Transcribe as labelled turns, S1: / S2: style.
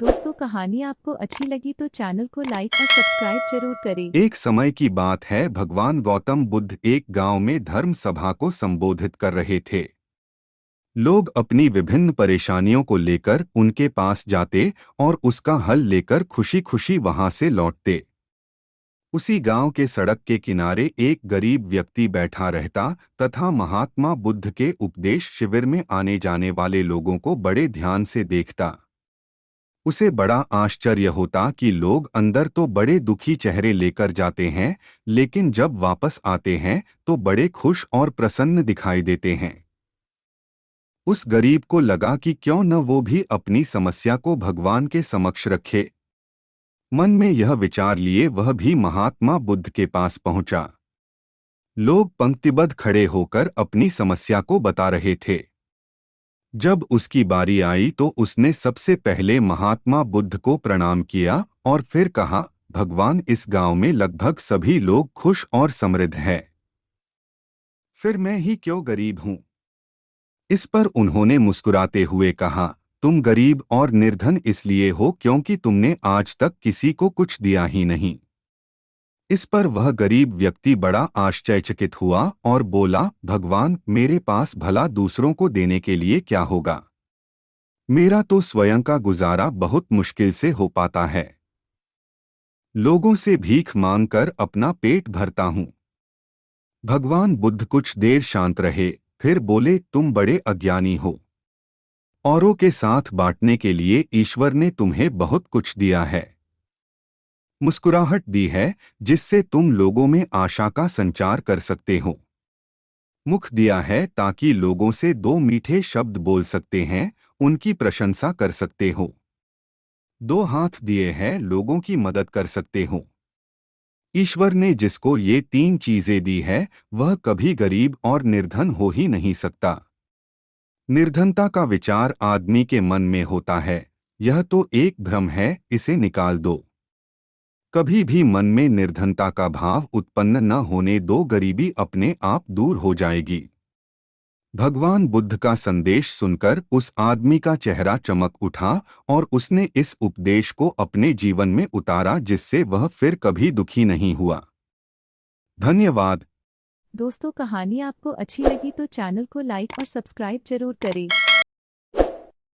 S1: दोस्तों कहानी आपको अच्छी लगी तो चैनल को लाइक और सब्सक्राइब जरूर करें।
S2: एक समय की बात है, भगवान गौतम बुद्ध एक गांव में धर्म सभा को संबोधित कर रहे थे। लोग अपनी विभिन्न परेशानियों को लेकर उनके पास जाते और उसका हल लेकर खुशी खुशी वहां से लौटते। उसी गांव के सड़क के किनारे एक गरीब व्यक्ति बैठा रहता तथा महात्मा बुद्ध के उपदेश शिविर में आने जाने वाले लोगों को बड़े ध्यान से देखता। उसे बड़ा आश्चर्य होता कि लोग अंदर तो बड़े दुखी चेहरे लेकर जाते हैं, लेकिन जब वापस आते हैं तो बड़े खुश और प्रसन्न दिखाई देते हैं। उस गरीब को लगा कि क्यों न वो भी अपनी समस्या को भगवान के समक्ष रखे। मन में यह विचार लिए वह भी महात्मा बुद्ध के पास पहुंचा। लोग पंक्तिबद्ध खड़े होकर अपनी समस्या को बता रहे थे। जब उसकी बारी आई तो उसने सबसे पहले महात्मा बुद्ध को प्रणाम किया और फिर कहा, भगवान, इस गांव में लगभग सभी लोग खुश और समृद्ध हैं। फिर मैं ही क्यों गरीब हूं? इस पर उन्होंने मुस्कुराते हुए कहा, तुम गरीब और निर्धन इसलिए हो क्योंकि तुमने आज तक किसी को कुछ दिया ही नहीं। इस पर वह गरीब व्यक्ति बड़ा आश्चर्यचकित हुआ और बोला, भगवान, मेरे पास भला दूसरों को देने के लिए क्या होगा? मेरा तो स्वयं का गुजारा बहुत मुश्किल से हो पाता है। लोगों से भीख मांगकर अपना पेट भरता हूं। भगवान बुद्ध कुछ देर शांत रहे, फिर बोले, तुम बड़े अज्ञानी हो। औरों के साथ बांटने के लिए ईश्वर ने तुम्हें बहुत कुछ दिया है। मुस्कुराहट दी है जिससे तुम लोगों में आशा का संचार कर सकते हो। मुख दिया है ताकि लोगों से दो मीठे शब्द बोल सकते हैं, उनकी प्रशंसा कर सकते हो। दो हाथ दिए हैं, लोगों की मदद कर सकते हो। ईश्वर ने जिसको ये तीन चीजें दी है वह कभी गरीब और निर्धन हो ही नहीं सकता। निर्धनता का विचार आदमी के मन में होता है, यह तो एक भ्रम है, इसे निकाल दो। कभी भी मन में निर्धनता का भाव उत्पन्न न होने दो, गरीबी अपने आप दूर हो जाएगी। भगवान बुद्ध का संदेश सुनकर उस आदमी का चेहरा चमक उठा और उसने इस उपदेश को अपने जीवन में उतारा, जिससे वह फिर कभी दुखी नहीं हुआ। धन्यवाद।
S1: दोस्तों कहानी आपको अच्छी लगी तो चैनल को लाइक और सब्सक्राइब जरूर करें।